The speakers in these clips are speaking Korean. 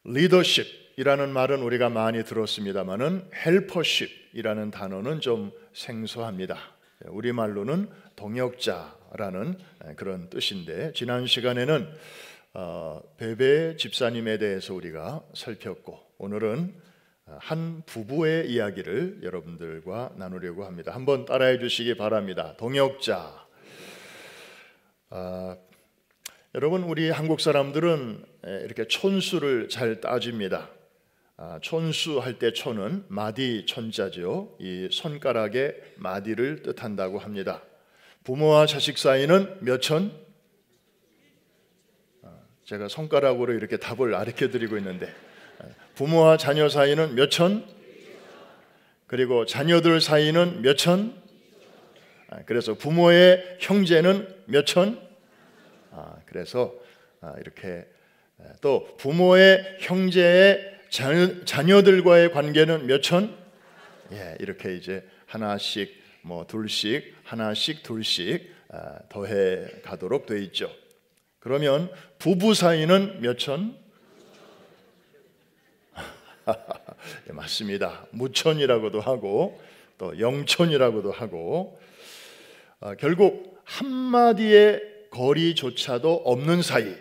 리더십이라는 말은 우리가 많이 들었습니다만은 헬퍼십이라는 단어는 좀 생소합니다. 우리말로는 동역자라는 그런 뜻인데, 지난 시간에는 베베 집사님에 대해서 우리가 살폈고, 오늘은 한 부부의 이야기를 여러분들과 나누려고 합니다. 한번 따라해 주시기 바랍니다. 동역자. 여러분, 우리 한국 사람들은 이렇게 촌수를 잘 따집니다. 촌수 할 때 촌은 마디 촌자죠. 이 손가락의 마디를 뜻한다고 합니다. 부모와 자식 사이는 몇 촌? 제가 손가락으로 이렇게 답을 가르쳐 드리고 있는데, 부모와 자녀 사이는 몇 촌? 그리고 자녀들 사이는 몇 촌? 그래서 부모의 형제는 몇 촌? 그래서 이렇게 또 부모의 형제의 자녀들과의 관계는 몇 촌? 이렇게 이제 하나씩 둘씩 하나씩 둘씩 더해 가도록 되어 있죠. 그러면 부부 사이는 몇 촌? 맞습니다. 무촌이라고도 하고 또 영촌이라고도 하고, 결국 한마디의 거리조차도 없는 사이,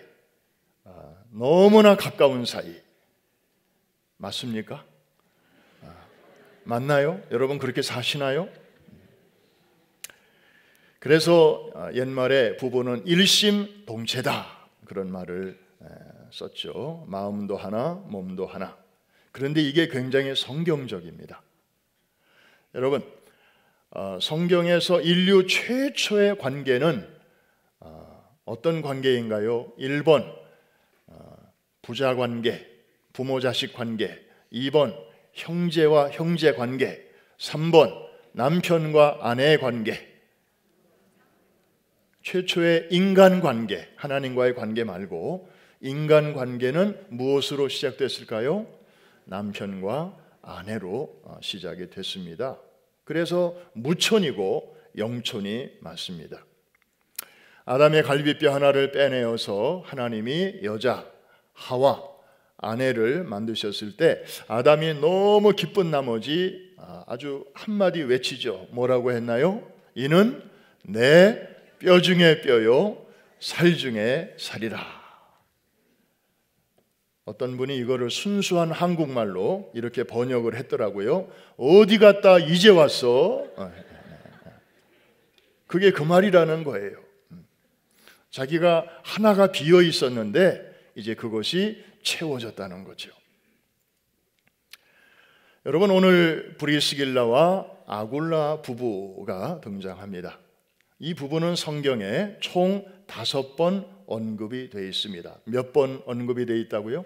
너무나 가까운 사이. 맞습니까? 맞나요? 여러분 그렇게 사시나요? 그래서 옛말에 부부는 일심동체다, 그런 말을 썼죠. 마음도 하나, 몸도 하나. 그런데 이게 굉장히 성경적입니다. 여러분, 성경에서 인류 최초의 관계는 어떤 관계인가요? 1번 부자 관계, 부모 자식 관계. 2번 형제와 형제 관계. 3번 남편과 아내의 관계. 최초의 인간 관계, 하나님과의 관계 말고 인간 관계는 무엇으로 시작됐을까요? 남편과 아내로 시작이 됐습니다. 그래서 무촌이고 영촌이 맞습니다. 아담의 갈비뼈 하나를 빼내어서 하나님이 여자 하와 아내를 만드셨을 때 아담이 너무 기쁜 나머지 아주 한마디 외치죠. 뭐라고 했나요? 이는 내 뼈 중에 뼈요 살 중에 살이라. 어떤 분이 이거를 순수한 한국말로 이렇게 번역을 했더라고요. 어디 갔다 이제 왔어? 그게 그 말이라는 거예요. 자기가 하나가 비어 있었는데 이제 그것이 채워졌다는 거죠. 여러분, 오늘 브리스길라와 아굴라 부부가 등장합니다. 이 부부는 성경에 총 5번 언급이 되어 있습니다. 몇 번 언급이 되어 있다고요?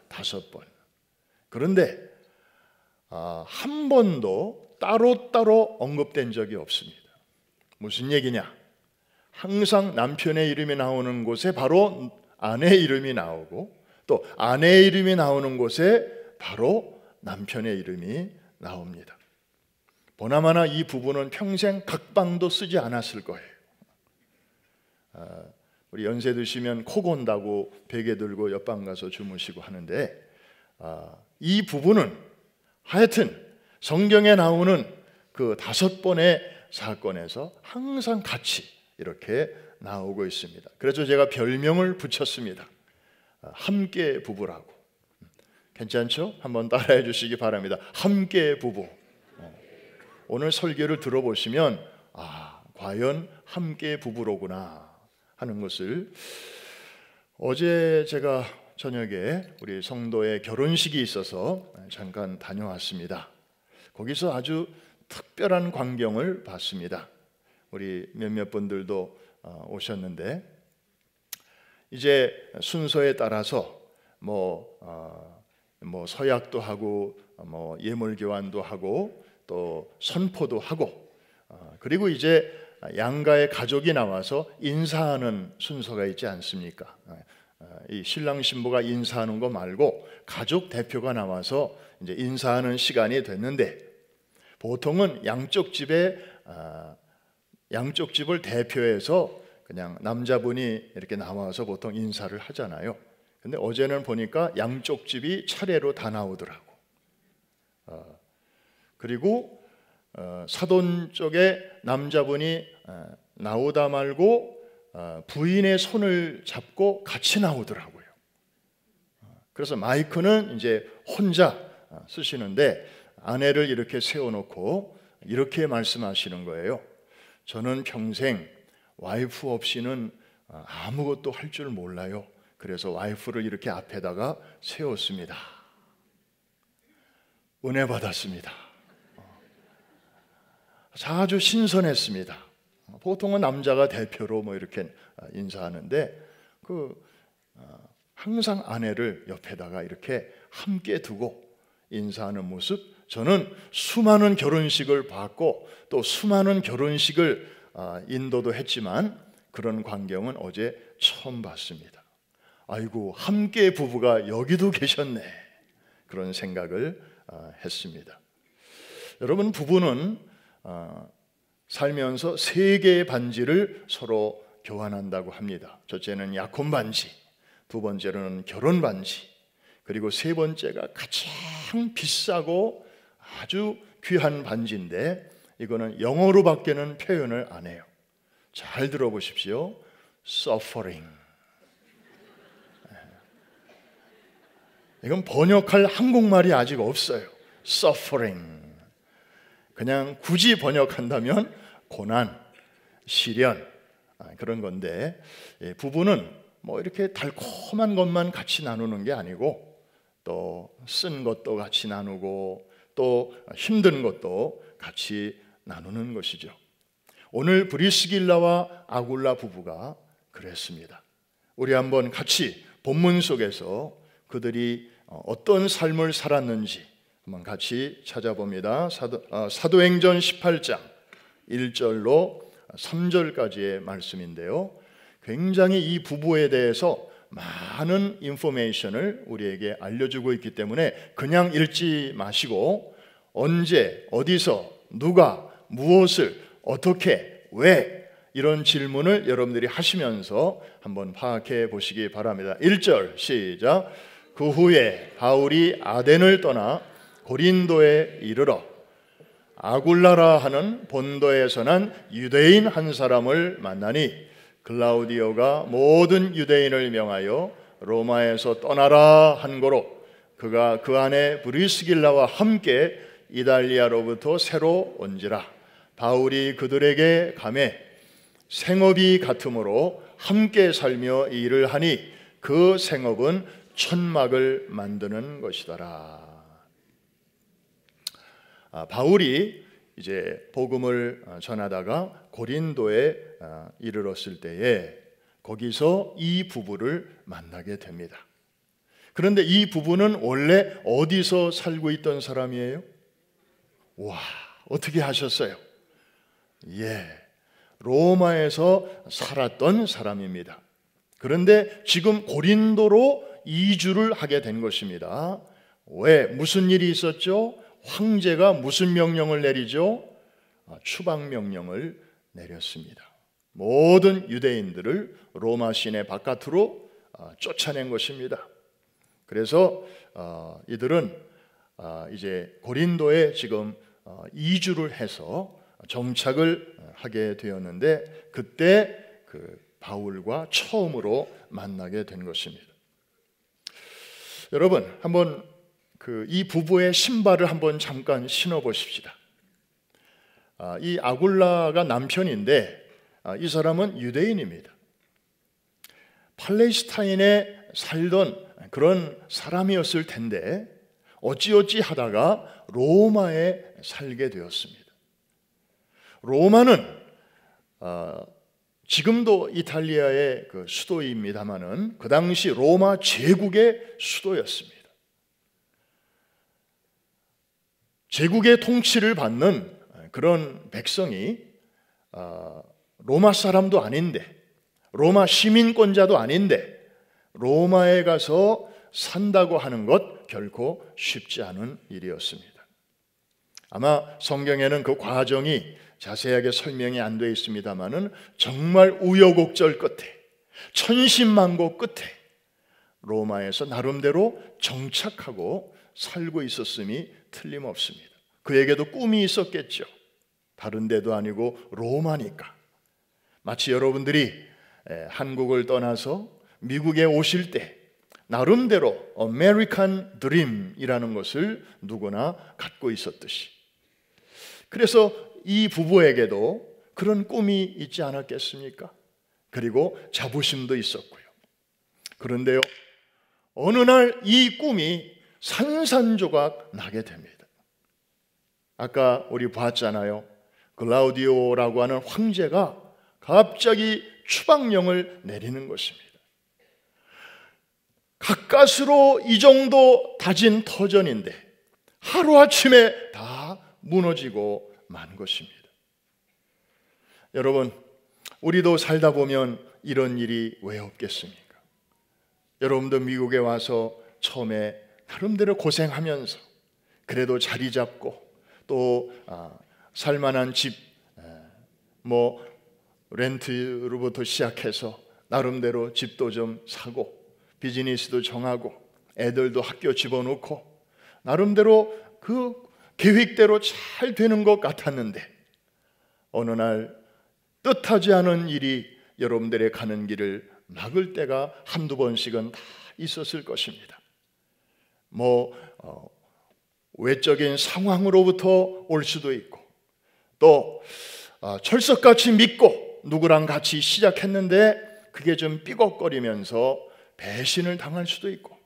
5번. 그런데 한 번도 따로따로 언급된 적이 없습니다. 무슨 얘기냐? 항상 남편의 이름이 나오는 곳에 바로 아내의 이름이 나오고, 또 아내의 이름이 나오는 곳에 바로 남편의 이름이 나옵니다. 보나마나 이 부부는 평생 각방도 쓰지 않았을 거예요. 우리 연세 드시면 코 곤다고 베개 들고 옆방 가서 주무시고 하는데, 이 부부는 하여튼 성경에 나오는 그 5번의 사건에서 항상 같이 이렇게 나오고 있습니다. 그래서 제가 별명을 붙였습니다. 함께 부부라고. 괜찮죠? 한번 따라해 주시기 바랍니다. 함께 부부. 오늘 설교를 들어보시면 과연 함께 부부로구나 하는 것을, 어제 제가 저녁에 우리 성도의 결혼식이 있어서 잠깐 다녀왔습니다. 거기서 아주 특별한 광경을 봤습니다. 우리 몇몇 분들도 오셨는데, 이제 순서에 따라서 서약도 하고 예물 교환도 하고 또 선포도 하고, 그리고 이제 양가의 가족이 나와서 인사하는 순서가 있지 않습니까? 이 신랑 신부가 인사하는 거 말고 가족 대표가 나와서 이제 인사하는 시간이 됐는데, 보통은 양쪽 집을 대표해서 그냥 남자분이 이렇게 나와서 보통 인사를 하잖아요. 근데 어제는 보니까 양쪽 집이 차례로 다 나오더라고. 그리고 사돈 쪽에 남자분이 나오다 말고 부인의 손을 잡고 같이 나오더라고요. 그래서 마이크는 이제 혼자 쓰시는데 아내를 이렇게 세워놓고 이렇게 말씀하시는 거예요. 저는 평생 와이프 없이는 아무것도 할 줄 몰라요. 그래서 와이프를 이렇게 앞에다가 세웠습니다. 은혜 받았습니다. 아주 신선했습니다. 보통은 남자가 대표로 뭐 이렇게 인사하는데 항상 아내를 옆에다가 이렇게 함께 두고 인사하는 모습, 저는 수많은 결혼식을 봤고 또 수많은 결혼식을 인도도 했지만 그런 광경은 어제 처음 봤습니다. 아이고, 함께 부부가 여기도 계셨네, 그런 생각을 했습니다. 여러분, 부부는 살면서 3개의 반지를 서로 교환한다고 합니다. 첫째는 약혼 반지, 두 번째로는 결혼 반지, 그리고 세 번째가 가장 비싸고 아주 귀한 반지인데 이거는 영어로밖에는 표현을 안 해요. 잘 들어보십시오. Suffering. 이건 번역할 한국말이 아직 없어요. Suffering. 그냥 굳이 번역한다면 고난, 시련, 그런 건데, 부부는 뭐 이렇게 달콤한 것만 같이 나누는 게 아니고 또 쓴 것도 같이 나누고 또 힘든 것도 같이 나누는 것이죠. 오늘 브리스길라와 아굴라 부부가 그랬습니다. 우리 한번 같이 본문 속에서 그들이 어떤 삶을 살았는지 한번 같이 찾아봅니다. 사도행전 18장 1절로 3절까지의 말씀인데요, 굉장히 이 부부에 대해서 많은 인포메이션을 우리에게 알려주고 있기 때문에 그냥 읽지 마시고 언제, 어디서, 누가, 무엇을, 어떻게, 왜, 이런 질문을 여러분들이 하시면서 한번 파악해 보시기 바랍니다. 1절 시작. 그 후에 바울이 아덴을 떠나 고린도에 이르러 아굴라라 하는 본도에서 난 유대인 한 사람을 만나니 글라우디오가 모든 유대인을 명하여 로마에서 떠나라 한 고로 그가 그 안에 브리스길라와 함께 이달리아로부터 새로 온지라. 바울이 그들에게 가매 생업이 같으므로 함께 살며 일을 하니 그 생업은 천막을 만드는 것이더라. 바울이 이제 복음을 전하다가 고린도에 이르렀을 때에 거기서 이 부부를 만나게 됩니다. 그런데 이 부부는 원래 어디서 살고 있던 사람이에요? 와, 어떻게 하셨어요? 로마에서 살았던 사람입니다. 그런데 지금 고린도로 이주를 하게 된 것입니다. 왜? 무슨 일이 있었죠? 황제가 무슨 명령을 내리죠? 추방 명령을 내렸습니다. 모든 유대인들을 로마 시내 바깥으로 쫓아낸 것입니다. 그래서 이들은 이제 고린도에 지금 이주를 해서 정착을 하게 되었는데 그때 그 바울과 처음으로 만나게 된 것입니다. 여러분, 한번 이 부부의 신발을 한번 잠깐 신어 보십시다. 이 아굴라가 남편인데 이 사람은 유대인입니다. 팔레스타인에 살던 그런 사람이었을 텐데 어찌어찌 하다가 로마에 살게 되었습니다. 로마는 지금도 이탈리아의 그 수도입니다마는 그 당시 로마 제국의 수도였습니다. 제국의 통치를 받는 그런 백성이 로마 사람도 아닌데 로마 시민권자도 아닌데 로마에 가서 산다고 하는 것 결코 쉽지 않은 일이었습니다. 아마 성경에는 그 과정이 자세하게 설명이 안 되어 있습니다마는 정말 우여곡절 끝에 천신만고 끝에 로마에서 나름대로 정착하고 살고 있었음이 틀림없습니다. 그에게도 꿈이 있었겠죠. 다른 데도 아니고 로마니까. 마치 여러분들이 한국을 떠나서 미국에 오실 때 나름대로 아메리칸 드림이라는 것을 누구나 갖고 있었듯이, 그래서 이 부부에게도 그런 꿈이 있지 않았겠습니까? 그리고 자부심도 있었고요. 그런데요, 어느 날 이 꿈이 산산조각 나게 됩니다. 아까 우리 봤잖아요. 글라우디오라고 하는 황제가 갑자기 추방령을 내리는 것입니다. 가까스로 이 정도 다진 터전인데 하루아침에 다 무너지고 만 것입니다. 여러분, 우리도 살다 보면 이런 일이 왜 없겠습니까? 여러분도 미국에 와서 처음에 나름대로 고생하면서 그래도 자리 잡고 또 살만한 집, 렌트로부터 시작해서 나름대로 집도 좀 사고 비즈니스도 정하고 애들도 학교 집어넣고 나름대로 그 계획대로 잘 되는 것 같았는데 어느 날 뜻하지 않은 일이 여러분들의 가는 길을 막을 때가 한두 번씩은 다 있었을 것입니다. 외적인 상황으로부터 올 수도 있고, 또 철석같이 믿고 누구랑 같이 시작했는데 그게 좀 삐걱거리면서 배신을 당할 수도 있고,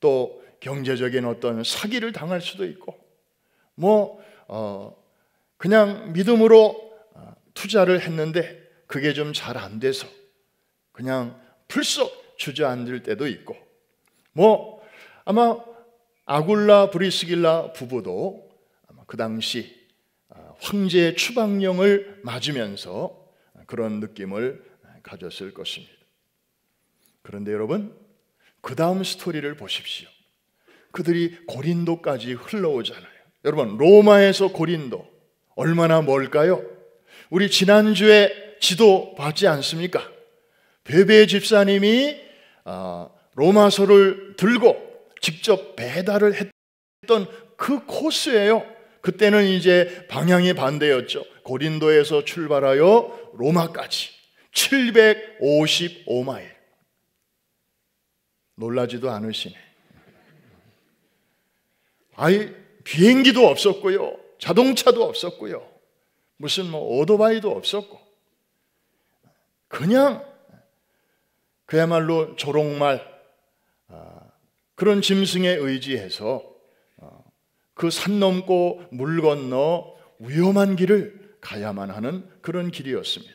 또 경제적인 어떤 사기를 당할 수도 있고, 그냥 믿음으로 투자를 했는데 그게 좀 잘 안 돼서 그냥 풀썩 주저앉을 때도 있고, 아마 아굴라 브리스길라 부부도 아마 그 당시 황제의 추방령을 맞으면서 그런 느낌을 가졌을 것입니다. 그런데 여러분, 그 다음 스토리를 보십시오. 그들이 고린도까지 흘러오잖아요. 여러분, 로마에서 고린도 얼마나 멀까요? 우리 지난주에 지도 봤지 않습니까? 베베 집사님이 로마서를 들고 직접 배달을 했던 그 코스예요. 그때는 이제 방향이 반대였죠. 고린도에서 출발하여 로마까지 755마일. 놀라지도 않으시네. 비행기도 없었고요, 자동차도 없었고요, 무슨 오토바이도 없었고, 그야말로 조롱말, 그런 짐승에 의지해서 그 산 넘고 물 건너 위험한 길을 가야만 하는 그런 길이었습니다.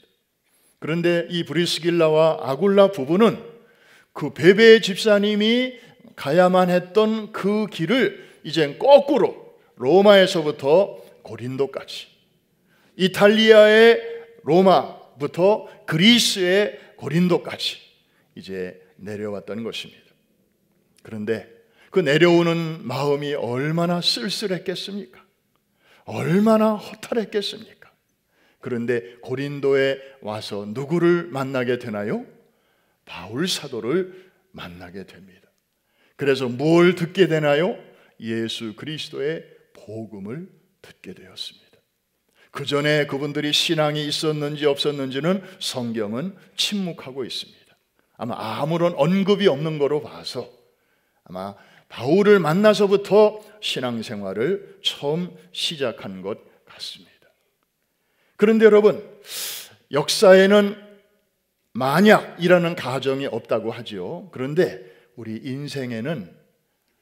그런데 이 브리스길라와 아굴라 부부는 그 베베 집사님이 가야만 했던 그 길을 이젠 거꾸로 로마에서부터 고린도까지, 이탈리아의 로마부터 그리스의 고린도까지 이제 내려왔던 것입니다. 그런데 그 내려오는 마음이 얼마나 쓸쓸했겠습니까? 얼마나 허탈했겠습니까? 그런데 고린도에 와서 누구를 만나게 되나요? 바울 사도를 만나게 됩니다. 그래서 뭘 듣게 되나요? 예수 그리스도의 복음을 듣게 되었습니다. 그 전에 그분들이 신앙이 있었는지 없었는지는 성경은 침묵하고 있습니다. 아마 아무런 언급이 없는 거로 봐서 아마 바울을 만나서부터 신앙생활을 처음 시작한 것 같습니다. 그런데 여러분, 역사에는 만약이라는 가정이 없다고 하죠. 그런데 우리 인생에는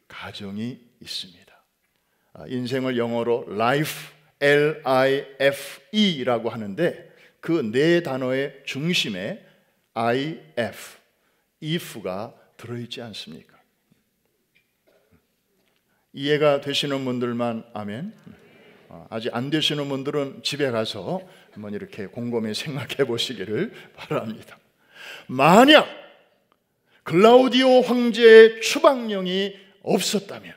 가정이 있습니다. 인생을 영어로 life, L-I-F-E라고 하는데 그 네 단어의 중심에 I-F, if가 들어있지 않습니까? 이해가 되시는 분들만 아멘. 아직 안 되시는 분들은 집에 가서 한번 이렇게 곰곰이 생각해 보시기를 바랍니다. 만약 글라우디오 황제의 추방령이 없었다면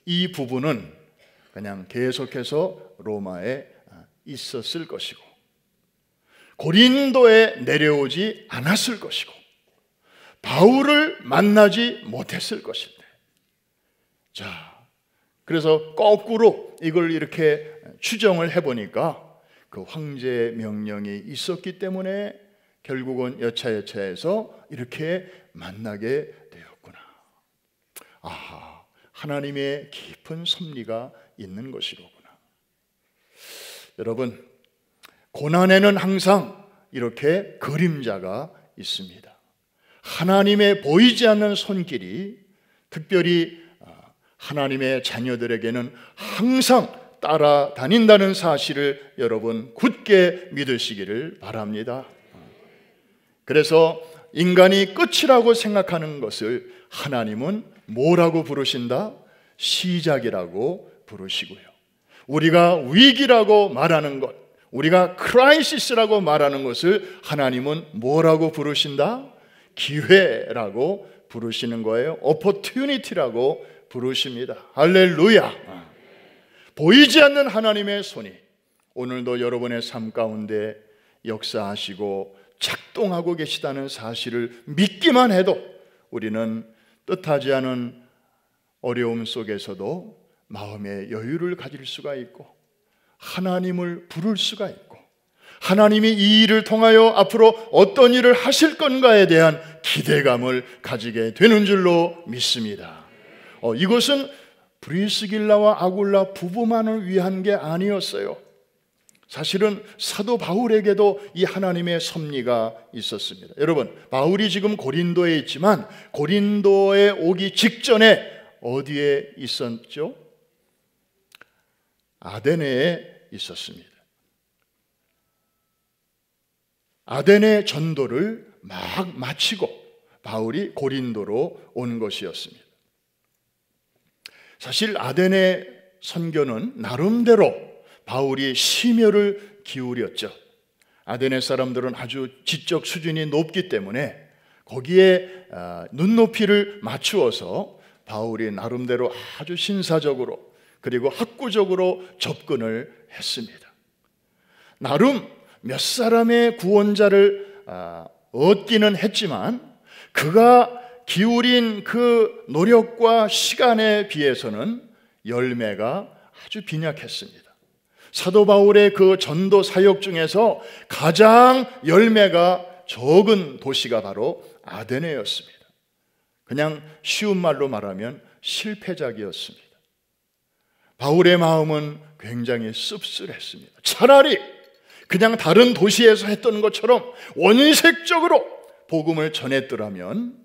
이 부부는 그냥 계속해서 로마에 있었을 것이고 고린도에 내려오지 않았을 것이고 바울을 만나지 못했을 것인데. 자, 그래서 거꾸로 이걸 이렇게 추정을 해보니까 그 황제의 명령이 있었기 때문에 결국은 여차여차해서 이렇게 만나게 되었구나. 아, 하나님의 깊은 섭리가 있는 것이로구나. 여러분, 고난에는 항상 이렇게 그림자가 있습니다. 하나님의 보이지 않는 손길이 특별히 하나님의 자녀들에게는 항상 따라다닌다는 사실을 여러분 굳게 믿으시기를 바랍니다. 그래서 인간이 끝이라고 생각하는 것을 하나님은 뭐라고 부르신다? 시작이라고 부르시고요. 우리가 위기라고 말하는 것, 우리가 크라이시스라고 말하는 것을 하나님은 뭐라고 부르신다? 기회라고 부르시는 거예요. opportunity라고 부르십니다. 할렐루야. 보이지 않는 하나님의 손이 오늘도 여러분의 삶 가운데 역사하시고 작동하고 계시다는 사실을 믿기만 해도 우리는 뜻하지 않은 어려움 속에서도 마음의 여유를 가질 수가 있고 하나님을 부를 수가 있고 하나님이 이 일을 통하여 앞으로 어떤 일을 하실 건가에 대한 기대감을 가지게 되는 줄로 믿습니다. 이것은 브리스길라와 아굴라 부부만을 위한 게 아니었어요. 사실은 사도 바울에게도 이 하나님의 섭리가 있었습니다. 여러분, 바울이 지금 고린도에 있지만 고린도에 오기 직전에 어디에 있었죠? 아데네에 있었습니다. 아데네 전도를 막 마치고 바울이 고린도로 온 것이었습니다. 사실 아데네 선교는 나름대로 바울이 심혈을 기울였죠. 아데네 사람들은 아주 지적 수준이 높기 때문에 거기에 눈높이를 맞추어서 바울이 나름대로 아주 신사적으로 그리고 학구적으로 접근을 했습니다. 나름 몇 사람의 구원자를 얻기는 했지만 그가 기울인 그 노력과 시간에 비해서는 열매가 아주 빈약했습니다. 사도 바울의 그 전도 사역 중에서 가장 열매가 적은 도시가 바로 아데네였습니다. 그냥 쉬운 말로 말하면 실패작이었습니다. 바울의 마음은 굉장히 씁쓸했습니다. 차라리 그냥 다른 도시에서 했던 것처럼 원색적으로 복음을 전했더라면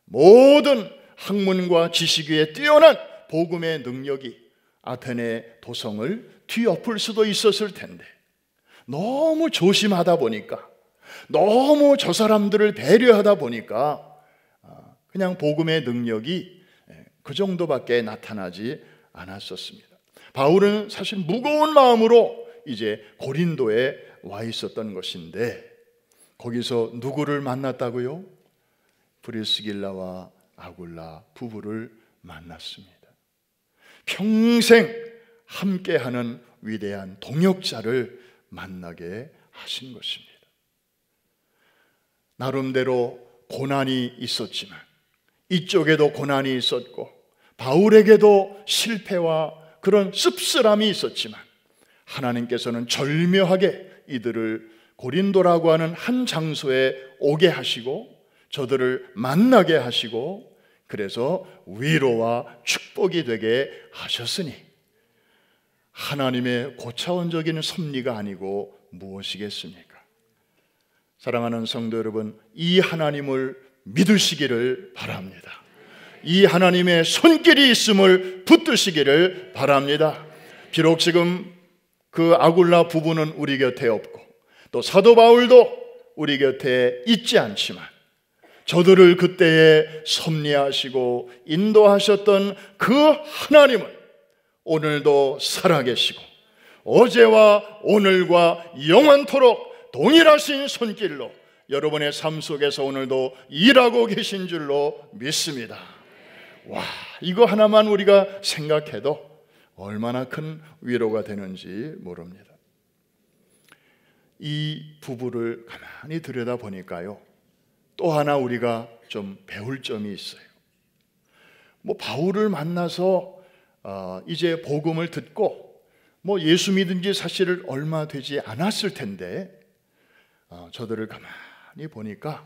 모든 학문과 지식 위에 뛰어난 복음의 능력이 아테네 도성을 뒤엎을 수도 있었을 텐데 너무 조심하다 보니까 너무 저 사람들을 배려하다 보니까 그냥 복음의 능력이 그 정도밖에 나타나지 않았었습니다. 바울은 사실 무거운 마음으로 이제 고린도에 와 있었던 것인데 거기서 누구를 만났다고요? 브리스길라와 아굴라 부부를 만났습니다. 평생 함께하는 위대한 동역자를 만나게 하신 것입니다. 나름대로 고난이 있었지만 이쪽에도 고난이 있었고 바울에게도 실패와 그런 씁쓸함이 있었지만 하나님께서는 절묘하게 이들을 고린도라고 하는 한 장소에 오게 하시고 저들을 만나게 하시고 그래서 위로와 축복이 되게 하셨으니 하나님의 고차원적인 섭리가 아니고 무엇이겠습니까? 사랑하는 성도 여러분, 이 하나님을 믿으시기를 바랍니다. 이 하나님의 손길이 있음을 붙드시기를 바랍니다. 비록 지금 그 아굴라 부부는 우리 곁에 없고 또 사도 바울도 우리 곁에 있지 않지만 저들을 그때에 섭리하시고 인도하셨던 그 하나님은 오늘도 살아계시고 어제와 오늘과 영원토록 동일하신 손길로 여러분의 삶 속에서 오늘도 일하고 계신 줄로 믿습니다. 와, 이거 하나만 우리가 생각해도 얼마나 큰 위로가 되는지 모릅니다. 이 부부를 가만히 들여다보니까요, 또 하나 우리가 좀 배울 점이 있어요. 바울을 만나서 이제 복음을 듣고 예수 믿은 지 사실 얼마 되지 않았을 텐데 저들을 가만히 보니까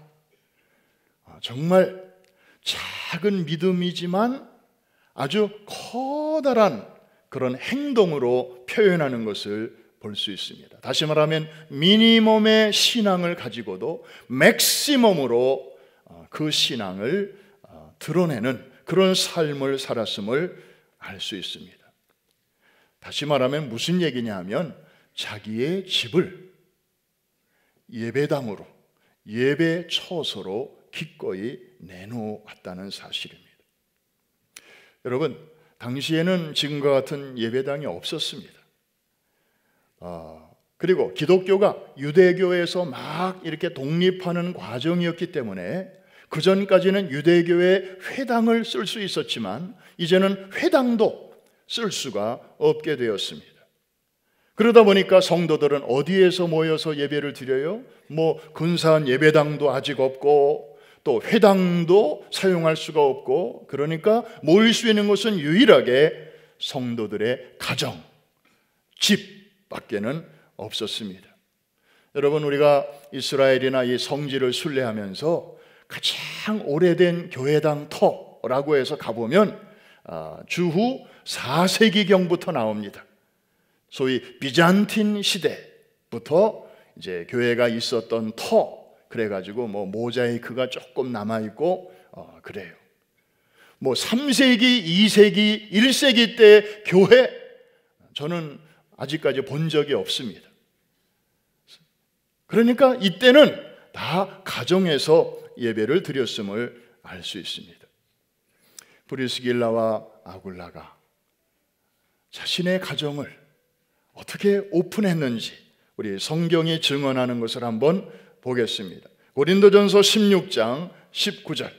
정말 작은 믿음이지만 아주 커다란 그런 행동으로 표현하는 것을 볼 수 있습니다. 다시 말하면 미니멈의 신앙을 가지고도 맥시멈으로 그 신앙을 드러내는 그런 삶을 살았음을 알 수 있습니다. 다시 말하면 무슨 얘기냐 하면 자기의 집을 예배당으로, 예배 처소로 기꺼이 내놓았다는 사실입니다. 여러분, 당시에는 지금과 같은 예배당이 없었습니다. 그리고 기독교가 유대교에서 막 이렇게 독립하는 과정이었기 때문에 그 전까지는 유대교의 회당을 쓸 수 있었지만 이제는 회당도 쓸 수가 없게 되었습니다. 그러다 보니까 성도들은 어디에서 모여서 예배를 드려요? 근사한 예배당도 아직 없고 또 회당도 사용할 수가 없고, 그러니까 모일 수 있는 곳은 유일하게 성도들의 가정, 집밖에는 없었습니다. 여러분, 우리가 이스라엘이나 이 성지를 순례하면서 가장 오래된 교회당 터라고 해서 가보면 주후 4세기경부터 나옵니다. 소위 비잔틴 시대부터 이제 교회가 있었던 터, 그래가지고 모자이크가 조금 남아있고 그래요. 3세기, 2세기, 1세기 때 교회 저는 아직까지 본 적이 없습니다. 그러니까 이때는 다 가정에서 예배를 드렸음을 알 수 있습니다. 브리스길라와 아굴라가 자신의 가정을 어떻게 오픈했는지 우리 성경이 증언하는 것을 한번 보겠습니다. 고린도전서 16장 19절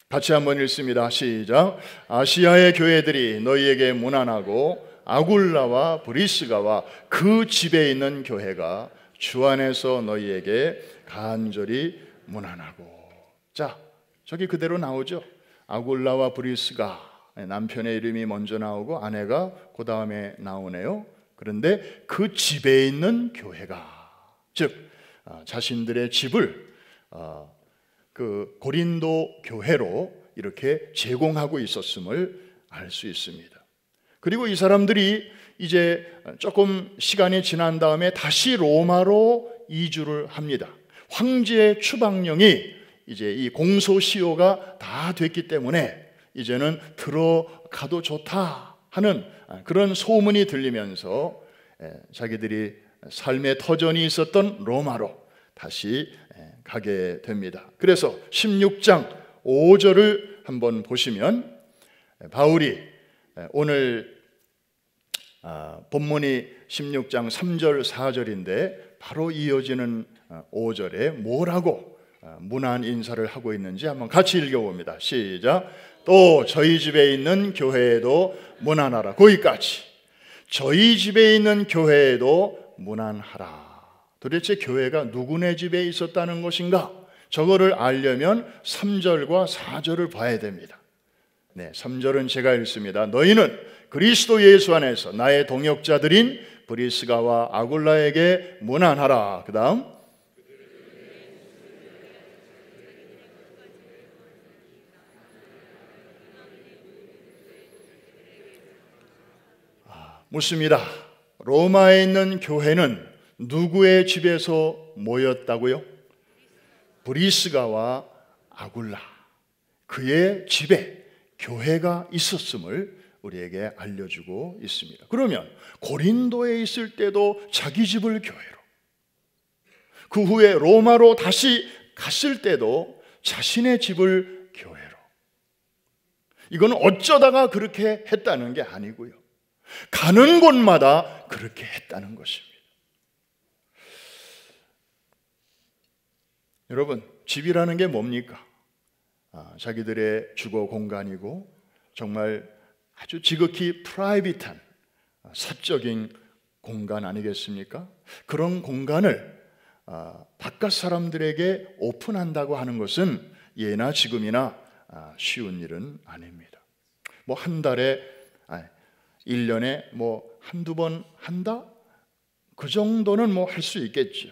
같이 한번 읽습니다. 시작. 아시아의 교회들이 너희에게 문안하고 아굴라와 브리스가와 그 집에 있는 교회가 주 안에서 너희에게 간절히 문안하고. 자, 저기 그대로 나오죠. 아굴라와 브리스가, 남편의 이름이 먼저 나오고 아내가 그 다음에 나오네요. 그런데 그 집에 있는 교회가, 즉 자신들의 집을 그 고린도 교회로 이렇게 제공하고 있었음을 알 수 있습니다. 그리고 이 사람들이 이제 조금 시간이 지난 다음에 다시 로마로 이주를 합니다. 황제의 추방령이 이제 이 공소시효가 다 됐기 때문에 이제는 들어가도 좋다 하는 그런 소문이 들리면서 자기들이 삶의 터전이 있었던 로마로 다시 가게 됩니다. 그래서 16장 5절을 한번 보시면 바울이 오늘 본문이 16장 3절 4절인데 바로 이어지는 5절에 뭐라고 문안 인사를 하고 있는지 한번 같이 읽어봅니다. 시작. 또 저희 집에 있는 교회에도 문안하라. 거기까지. 저희 집에 있는 교회에도 문안하라. 도대체 교회가 누구네 집에 있었다는 것인가? 저거를 알려면 3절과 4절을 봐야 됩니다. 3절은 제가 읽습니다. 너희는 그리스도 예수 안에서 나의 동역자들인 브리스가와 아굴라에게 문안하라. 그 다음 묻습니다. 로마에 있는 교회는 누구의 집에서 모였다고요? 브리스가와 아굴라, 그의 집에 교회가 있었음을 우리에게 알려주고 있습니다. 그러면 고린도에 있을 때도 자기 집을 교회로, 그 후에 로마로 다시 갔을 때도 자신의 집을 교회로, 이건 어쩌다가 그렇게 했다는 게 아니고요, 가는 곳마다 그렇게 했다는 것입니다. 여러분, 집이라는 게 뭡니까? 자기들의 주거 공간이고 정말 아주 지극히 프라이빗한 사적인 공간 아니겠습니까? 그런 공간을 바깥 사람들에게 오픈한다고 하는 것은 예나 지금이나 쉬운 일은 아닙니다. 뭐 한 달에 1년에 뭐 한두 번 한다? 그 정도는 뭐 할 수 있겠죠.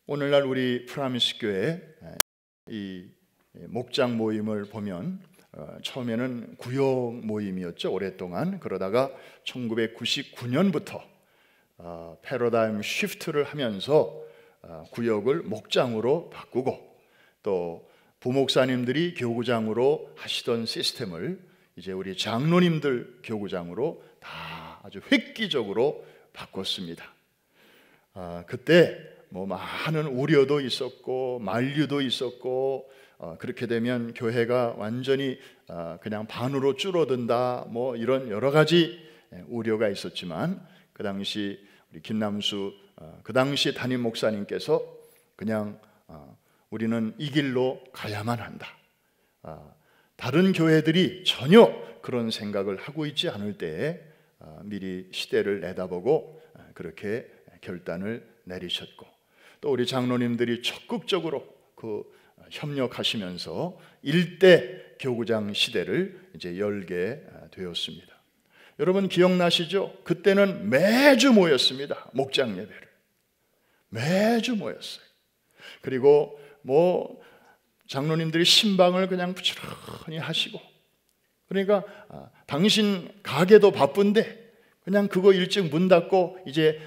오늘날 우리 프라미스 교회 이 목장 모임을 보면 처음에는 구역 모임이었죠. 오랫동안. 그러다가 1999년부터 패러다임 쉬프트를 하면서 구역을 목장으로 바꾸고 또 부목사님들이 교구장으로 하시던 시스템을 이제 우리 장로님들 교구장으로 다 아주 획기적으로 바꿨습니다. 그때 뭐 많은 우려도 있었고 만류도 있었고 그렇게 되면 교회가 완전히 그냥 반으로 줄어든다 뭐 이런 여러 가지 우려가 있었지만 그 당시 우리 김남수 그 당시 담임 목사님께서 그냥 우리는 이 길로 가야만 한다. 다른 교회들이 전혀 그런 생각을 하고 있지 않을 때에 미리 시대를 내다보고 그렇게 결단을 내리셨고 또 우리 장로님들이 적극적으로 그 협력하시면서 일대 교구장 시대를 이제 열게 되었습니다. 여러분 기억나시죠? 그때는 매주 모였습니다. 목장 예배를 매주 모였어요. 그리고 뭐 장로님들이 신방을 그냥 부지런히 하시고 그러니까 당신 가게도 바쁜데 그냥 그거 일찍 문 닫고 이제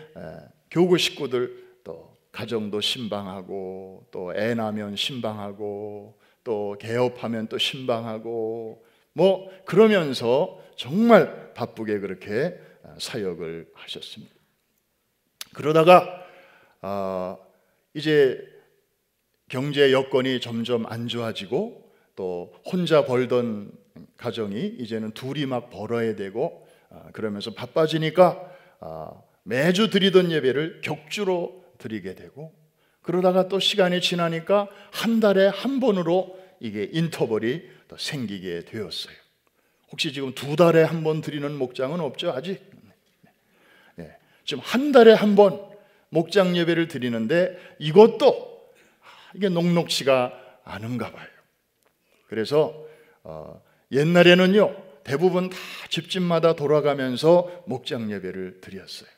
교구 식구들 또 가정도 신방하고 또 애 낳으면 신방하고 또 개업하면 또 신방하고 뭐 그러면서 정말 바쁘게 그렇게 사역을 하셨습니다. 그러다가 이제 경제 여건이 점점 안 좋아지고 또 혼자 벌던 가정이 이제는 둘이 막 벌어야 되고 그러면서 바빠지니까 매주 드리던 예배를 격주로 드리게 되고 그러다가 또 시간이 지나니까 한 달에 한 번으로 이게 인터벌이 더 생기게 되었어요. 혹시 지금 두 달에 한 번 드리는 목장은 없죠? 아직? 네. 지금 한 달에 한 번 목장 예배를 드리는데 이것도 이게 녹록치가 않은가 봐요. 그래서 옛날에는요 대부분 다 집집마다 돌아가면서 목장 예배를 드렸어요.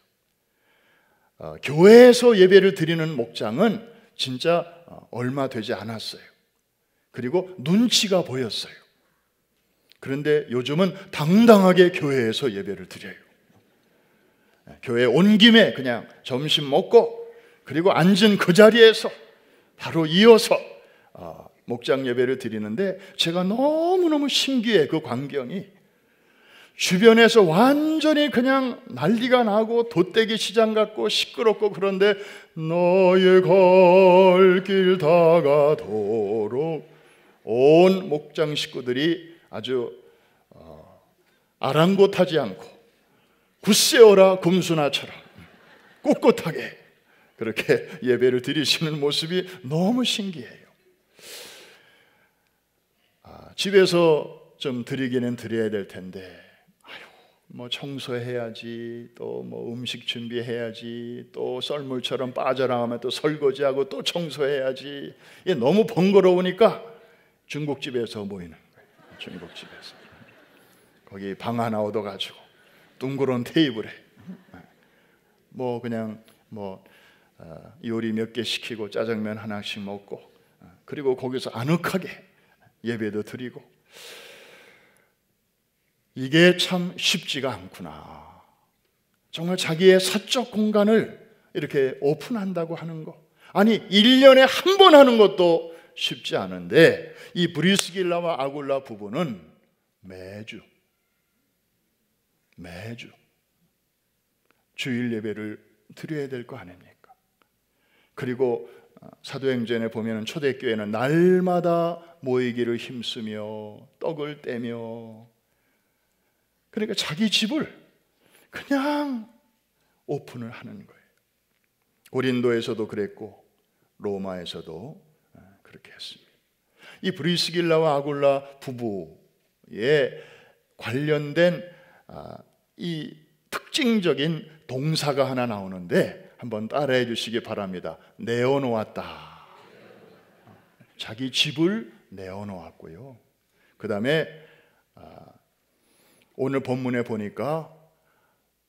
교회에서 예배를 드리는 목장은 진짜 얼마 되지 않았어요. 그리고 눈치가 보였어요. 그런데 요즘은 당당하게 교회에서 예배를 드려요. 교회 온 김에 그냥 점심 먹고 그리고 앉은 그 자리에서 바로 이어서 목장 예배를 드리는데 제가 너무너무 신기해. 그 광경이 주변에서 완전히 그냥 난리가 나고 돛대기 시장 같고 시끄럽고 그런데 너의 갈 길 다가도록 온 목장 식구들이 아주 아랑곳하지 않고 굳세어라 금수나처럼 꿋꿋하게 그렇게 예배를 드리시는 모습이 너무 신기해요. 집에서 좀 드리기는 드려야 될 텐데 뭐 청소해야지 또 뭐 음식 준비해야지 또 썰물처럼 빠져나가면 또 설거지하고 또 청소해야지 이게 너무 번거로우니까 중국집에서 모이는 거예요. 중국집에서 거기 방 하나 얻어가지고 둥그런 테이블에 뭐 그냥 뭐 요리 몇 개 시키고 짜장면 하나씩 먹고 그리고 거기서 아늑하게 예배도 드리고 이게 참 쉽지가 않구나. 정말 자기의 사적 공간을 이렇게 오픈한다고 하는 거 아니 1년에 한 번 하는 것도 쉽지 않은데 이 브리스길라와 아굴라 부부는 매주 주일 예배를 드려야 될 거 아닙니까? 그리고 사도행전에 보면 초대교회는 날마다 모이기를 힘쓰며 떡을 떼며 그러니까 자기 집을 그냥 오픈을 하는 거예요. 고린도에서도 그랬고 로마에서도 그렇게 했습니다. 이 브리스길라와 아굴라 부부에 관련된 이 특징적인 동사가 하나 나오는데 한번 따라해 주시기 바랍니다. 내어놓았다. 자기 집을 내어놓았고요. 그 다음에 오늘 본문에 보니까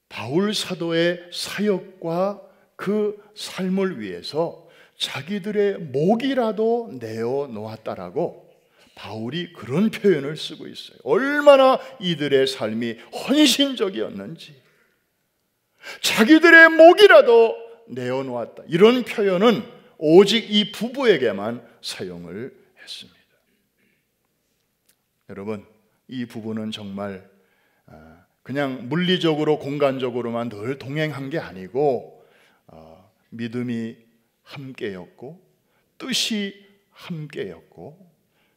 바울 사도의 사역과 그 삶을 위해서 자기들의 목이라도 내어놓았다라고 바울이 그런 표현을 쓰고 있어요. 얼마나 이들의 삶이 헌신적이었는지. 자기들의 목이라도 내어놓았다. 이런 표현은 오직 이 부부에게만 사용을 했습니다. 여러분, 이 부부는 정말 그냥 물리적으로 공간적으로만 늘 동행한 게 아니고 믿음이 함께였고 뜻이 함께였고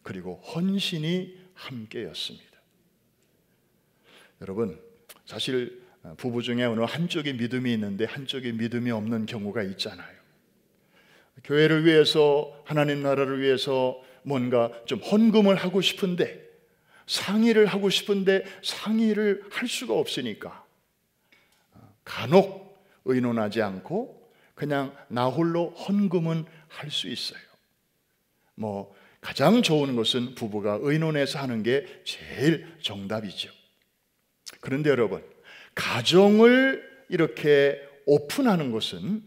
그리고 헌신이 함께였습니다. 여러분, 사실 부부 중에 어느 한쪽에 믿음이 있는데 한쪽에 믿음이 없는 경우가 있잖아요. 교회를 위해서, 하나님 나라를 위해서 뭔가 좀 헌금을 하고 싶은데, 상의를 하고 싶은데 상의를 할 수가 없으니까 간혹 의논하지 않고 그냥 나 홀로 헌금은 할 수 있어요. 뭐 가장 좋은 것은 부부가 의논해서 하는 게 제일 정답이죠. 그런데 여러분, 가정을 이렇게 오픈하는 것은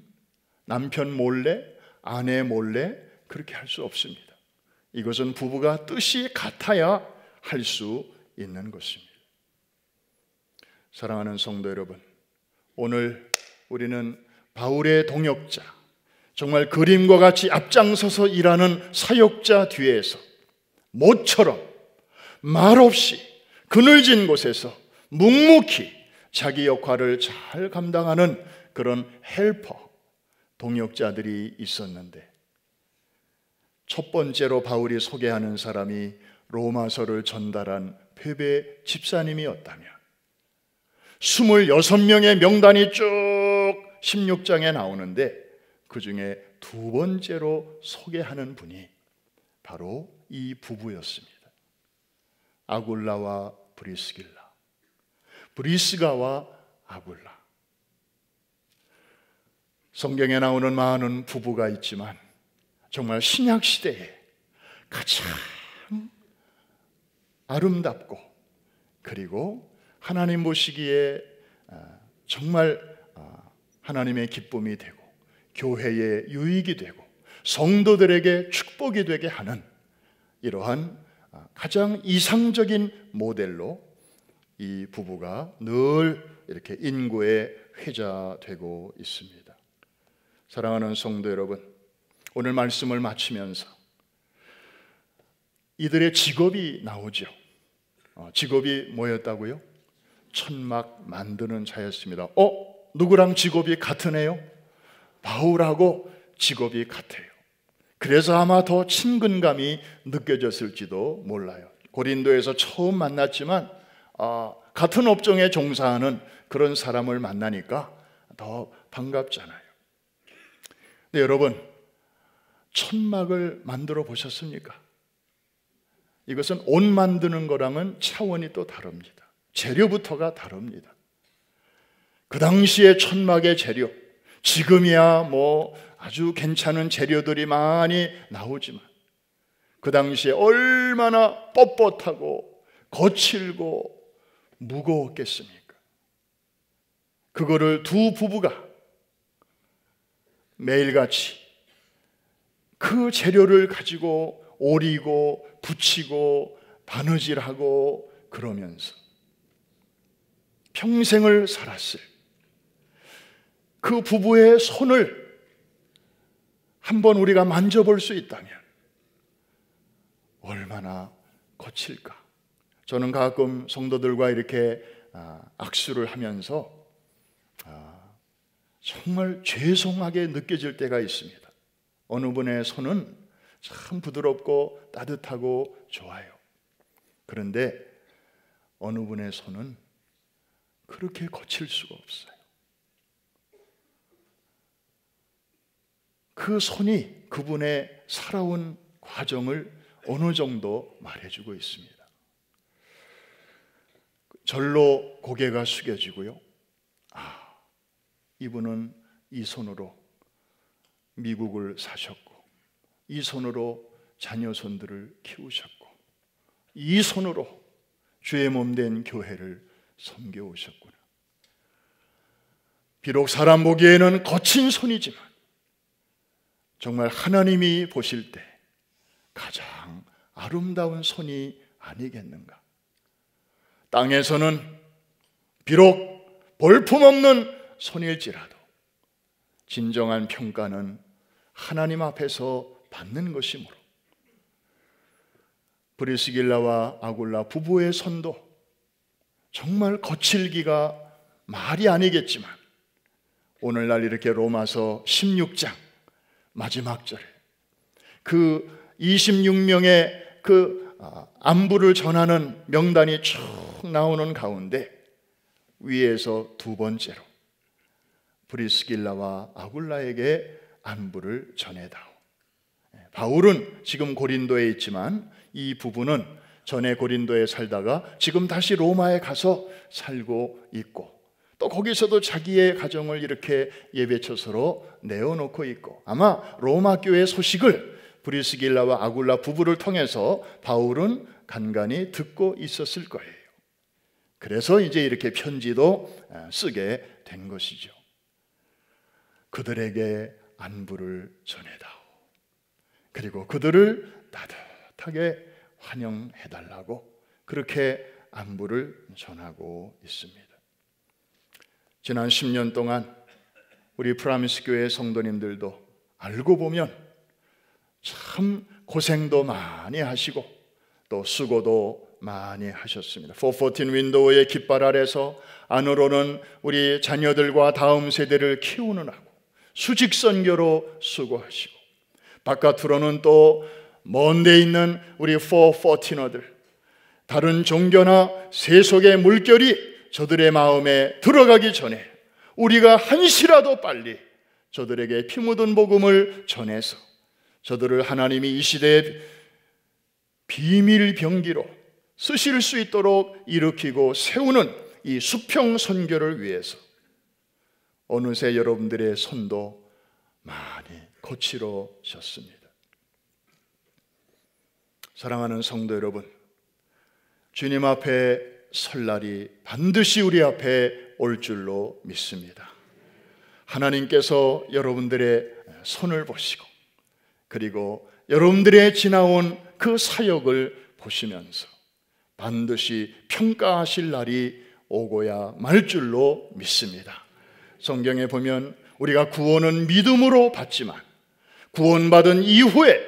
남편 몰래, 아내 몰래 그렇게 할 수 없습니다. 이것은 부부가 뜻이 같아야 할 수 있는 것입니다. 사랑하는 성도 여러분, 오늘 우리는 바울의 동역자, 정말 그림과 같이 앞장서서 일하는 사역자 뒤에서 모처럼 말없이 그늘진 곳에서 묵묵히 자기 역할을 잘 감당하는 그런 헬퍼, 동역자들이 있었는데, 첫 번째로 바울이 소개하는 사람이 로마서를 전달한 페베 집사님이었다면, 26명의 명단이 쭉 16장에 나오는데 그 중에 두 번째로 소개하는 분이 바로 이 부부였습니다. 아굴라와 브리스길라, 브리스가와 아굴라. 성경에 나오는 많은 부부가 있지만 정말 신약 시대에 가장 아름답고 그리고 하나님 보시기에 정말 하나님의 기쁨이 되고 교회의 유익이 되고 성도들에게 축복이 되게 하는 이러한 가장 이상적인 모델로 이 부부가 늘 이렇게 인구의 회자되고 있습니다. 사랑하는 성도 여러분, 오늘 말씀을 마치면서 이들의 직업이 나오죠. 직업이 뭐였다고요? 천막 만드는 자였습니다. 누구랑 직업이 같으네요? 바울하고 직업이 같아요. 그래서 아마 더 친근감이 느껴졌을지도 몰라요. 고린도에서 처음 만났지만 같은 업종에 종사하는 그런 사람을 만나니까 더 반갑잖아요. 근데 여러분, 천막을 만들어 보셨습니까? 이것은 옷 만드는 거랑은 차원이 또 다릅니다. 재료부터가 다릅니다. 그 당시에 천막의 재료, 지금이야 뭐 아주 괜찮은 재료들이 많이 나오지만 그 당시에 얼마나 뻣뻣하고 거칠고 무거웠겠습니까? 그거를 두 부부가 매일같이 그 재료를 가지고 오리고 붙이고 바느질하고 그러면서 평생을 살았을 그 부부의 손을 한번 우리가 만져볼 수 있다면 얼마나 거칠까. 저는 가끔 성도들과 이렇게 악수를 하면서 정말 죄송하게 느껴질 때가 있습니다. 어느 분의 손은 참 부드럽고 따뜻하고 좋아요. 그런데 어느 분의 손은 그렇게 거칠 수가 없어요. 그 손이 그분의 살아온 과정을 어느 정도 말해주고 있습니다. 절로 고개가 숙여지고요. 이분은 이 손으로 미국을 사셨고, 이 손으로 자녀손들을 키우셨고, 이 손으로 주의 몸된 교회를 섬겨오셨구나. 비록 사람 보기에는 거친 손이지만 정말 하나님이 보실 때 가장 아름다운 손이 아니겠는가. 땅에서는 비록 볼품없는 손일지라도 진정한 평가는 하나님 앞에서 받는 것이므로 브리스길라와 아굴라 부부의 손도 정말 거칠기가 말이 아니겠지만 오늘날 이렇게 로마서 16장 마지막 절에 그 26명의 그 안부를 전하는 명단이 쭉 나오는 가운데 위에서 두 번째로 브리스길라와 아굴라에게 안부를 전해다오. 바울은 지금 고린도에 있지만 이 부부는 전에 고린도에 살다가 지금 다시 로마에 가서 살고 있고, 또 거기서도 자기의 가정을 이렇게 예배처서로 내어놓고 있고, 아마 로마 교회 소식을 브리스길라와 아굴라 부부를 통해서 바울은 간간히 듣고 있었을 거예요. 그래서 이제 이렇게 편지도 쓰게 된 것이죠. 그들에게 안부를 전해다오. 그리고 그들을 따뜻하게 환영해달라고 그렇게 안부를 전하고 있습니다. 지난 10년 동안 우리 프라미스 교회 성도님들도 알고 보면 참 고생도 많이 하시고 또 수고도 많이 하셨습니다. 414 윈도우의 깃발 아래서 안으로는 우리 자녀들과 다음 세대를 키우느라고 수직 선교로 수고하시고, 바깥으로는 또 먼데 있는 우리 414어들, 다른 종교나 세속의 물결이 저들의 마음에 들어가기 전에 우리가 한시라도 빨리 저들에게 피 묻은 복음을 전해서 저들을 하나님이 이 시대의 비밀 병기로 쓰실 수 있도록 일으키고 세우는 이 수평 선교를 위해서 어느새 여러분들의 손도 많이 거칠어졌습니다. 사랑하는 성도 여러분, 주님 앞에 설 날이 반드시 우리 앞에 올 줄로 믿습니다. 하나님께서 여러분들의 손을 보시고 그리고 여러분들의 지나온 그 사역을 보시면서 반드시 평가하실 날이 오고야 말 줄로 믿습니다. 성경에 보면 우리가 구원은 믿음으로 받지만 구원받은 이후에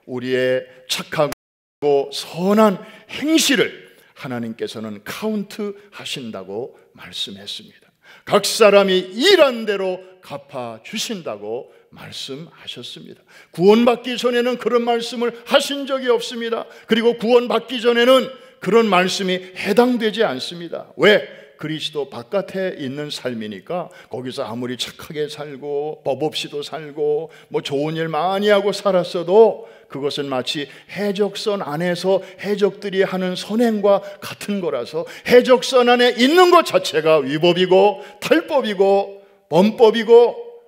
우리의 착하고 선한 행실을 하나님께서는 카운트 하신다고 말씀했습니다. 각 사람이 일한 대로 갚아 주신다고 말씀하셨습니다. 구원받기 전에는 그런 말씀을 하신 적이 없습니다. 그리고 구원받기 전에는 그런 말씀이 해당되지 않습니다. 왜? 그리스도 바깥에 있는 삶이니까 거기서 아무리 착하게 살고 법 없이도 살고 뭐 좋은 일 많이 하고 살았어도 그것은 마치 해적선 안에서 해적들이 하는 선행과 같은 거라서 해적선 안에 있는 것 자체가 위법이고 탈법이고 범법이고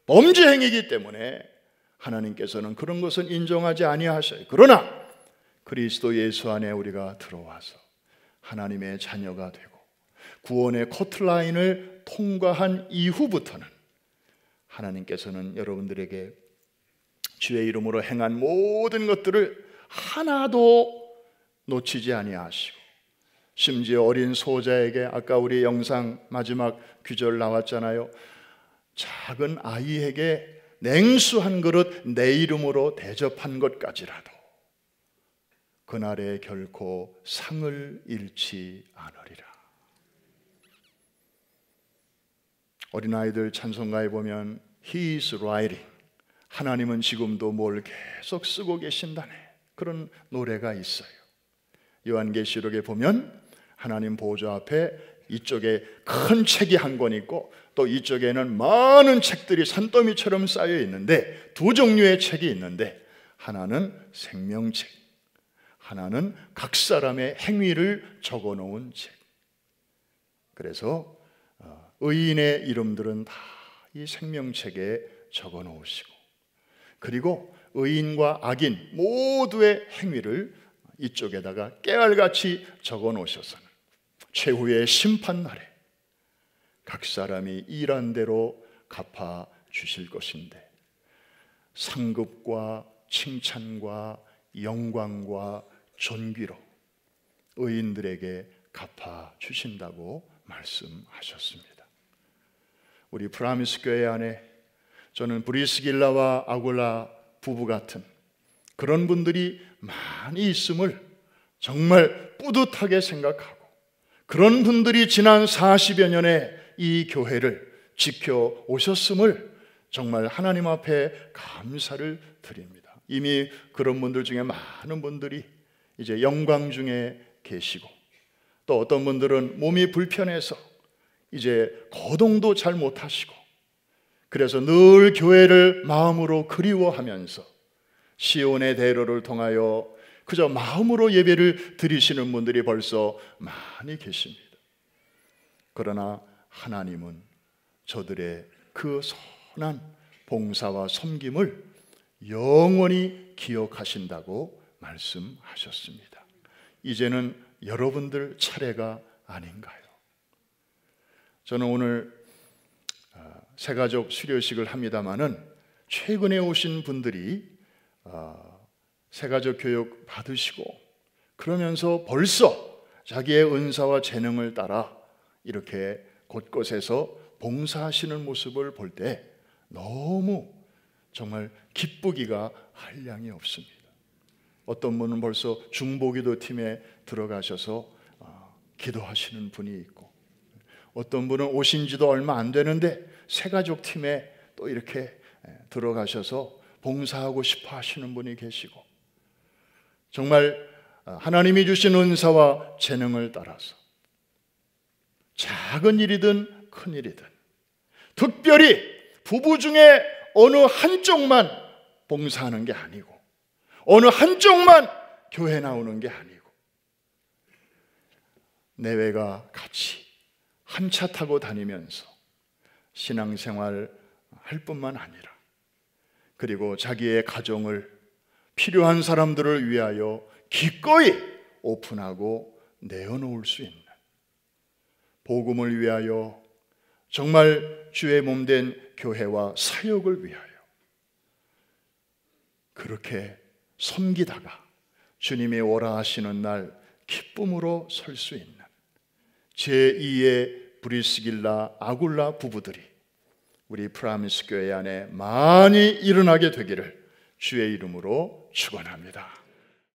범죄 행위이기 때문에 하나님께서는 그런 것은 인정하지 아니하셔요. 그러나 그리스도 예수 안에 우리가 들어와서 하나님의 자녀가 되고 구원의 커트라인을 통과한 이후부터는 하나님께서는 여러분들에게 주의 이름으로 행한 모든 것들을 하나도 놓치지 아니하시고, 심지어 어린 소자에게 아까 우리 영상 마지막 귀절 나왔잖아요. 작은 아이에게 냉수 한 그릇 내 이름으로 대접한 것까지라도 그날에 결코 상을 잃지 않으리라. 어린아이들 찬송가에 보면 He is writing, 하나님은 지금도 뭘 계속 쓰고 계신다네, 그런 노래가 있어요. 요한계시록에 보면 하나님 보좌 앞에 이쪽에 큰 책이 한 권 있고 또 이쪽에는 많은 책들이 산더미처럼 쌓여 있는데 두 종류의 책이 있는데 하나는 생명책, 하나는 각 사람의 행위를 적어놓은 책. 그래서 의인의 이름들은 다 이 생명책에 적어 놓으시고, 그리고 의인과 악인 모두의 행위를 이쪽에다가 깨알같이 적어 놓으셔서는 최후의 심판날에 각 사람이 일한 대로 갚아 주실 것인데, 상급과 칭찬과 영광과 존귀로 의인들에게 갚아 주신다고 말씀하셨습니다. 우리 프라미스 교회 안에 저는 브리스길라와 아굴라 부부 같은 그런 분들이 많이 있음을 정말 뿌듯하게 생각하고, 그런 분들이 지난 40여 년의 이 교회를 지켜오셨음을 정말 하나님 앞에 감사를 드립니다. 이미 그런 분들 중에 많은 분들이 이제 영광 중에 계시고, 또 어떤 분들은 몸이 불편해서 이제 거동도 잘 못하시고, 그래서 늘 교회를 마음으로 그리워하면서 시온의 대로를 통하여 그저 마음으로 예배를 드리시는 분들이 벌써 많이 계십니다. 그러나 하나님은 저들의 그 선한 봉사와 섬김을 영원히 기억하신다고 말씀하셨습니다. 이제는 여러분들 차례가 아닌가요? 저는 오늘 새가족 수료식을 합니다마는 최근에 오신 분들이 새가족 교육 받으시고 그러면서 벌써 자기의 은사와 재능을 따라 이렇게 곳곳에서 봉사하시는 모습을 볼 때 너무 정말 기쁘기가 한량이 없습니다. 어떤 분은 벌써 중보기도 팀에 들어가셔서 기도하시는 분이 있고, 어떤 분은 오신 지도 얼마 안 되는데 새가족 팀에 또 이렇게 들어가셔서 봉사하고 싶어 하시는 분이 계시고, 정말 하나님이 주신 은사와 재능을 따라서 작은 일이든 큰 일이든 특별히 부부 중에 어느 한쪽만 봉사하는 게 아니고, 어느 한쪽만 교회 나오는 게 아니고, 내외가 같이 한 차 타고 다니면서 신앙생활 할 뿐만 아니라, 그리고 자기의 가정을 필요한 사람들을 위하여 기꺼이 오픈하고 내어놓을 수 있는, 복음을 위하여 정말 주의 몸된 교회와 사역을 위하여 그렇게 섬기다가 주님이 오라 하시는 날 기쁨으로 설 수 있는 제2의 브리스길라 아굴라 부부들이 우리 프라미스 교회 안에 많이 일어나게 되기를 주의 이름으로 축원합니다.